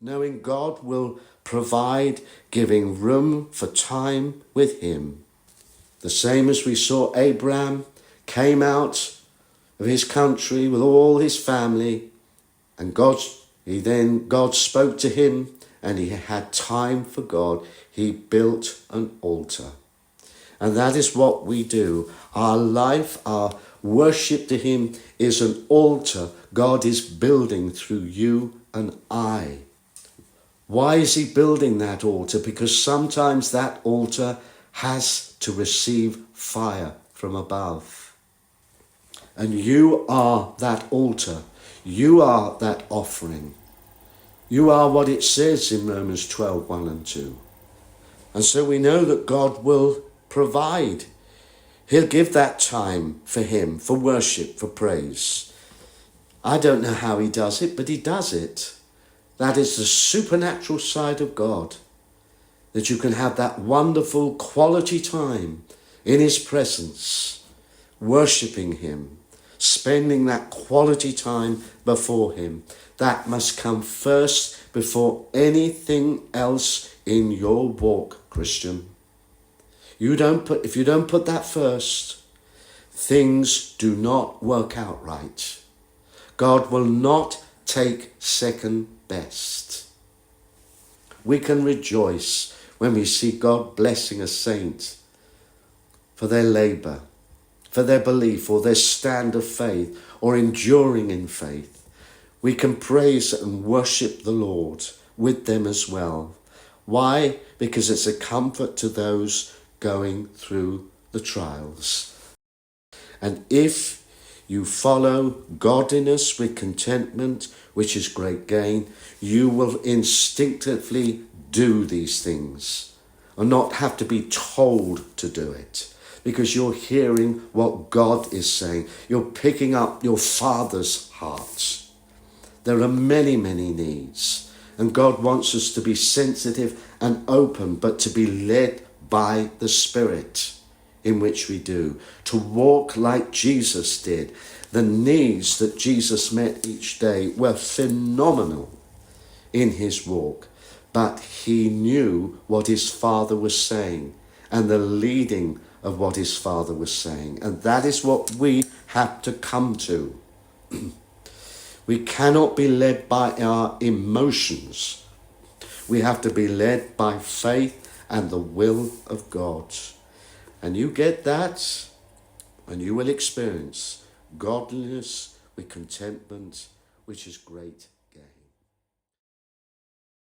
knowing God will provide, giving room for time with him. The same as we saw Abraham came out of his country with all his family, and God spoke to him, and he had time for God. He built an altar. And that is what we do. Our life, our worship to him is an altar God is building through you and I. Why is he building that altar? Because sometimes that altar has to receive fire from above. And you are that altar. You are that offering. You are what it says in Romans 12, 1 and 2. And so we know that God will provide. He'll give that time for him, for worship, for praise. I don't know how he does it, but he does it. That is the supernatural side of God. That you can have that wonderful quality time in his presence, worshipping him, spending that quality time before him. That must come first before anything else in your walk, Christian. If you don't put that first, things do not work out right. God will not take second best. We can rejoice when we see God blessing a saint for their labour, for their belief, or their stand of faith, or enduring in faith. We can praise and worship the Lord with them as well. Why? Because it's a comfort to those going through the trials. And if you follow godliness with contentment, which is great gain, you will instinctively do these things and not have to be told to do it, because you're hearing what God is saying. You're picking up your Father's heart. There are many, many needs, and God wants us to be sensitive and open, but to be led by the Spirit in which we do, to walk like Jesus did. The needs that Jesus met each day were phenomenal in his walk, but he knew what his Father was saying and the leading of what his Father was saying. And that is what we have to come to. We cannot be led by our emotions. We have to be led by faith and the will of God. And you get that, and you will experience godliness with contentment, which is great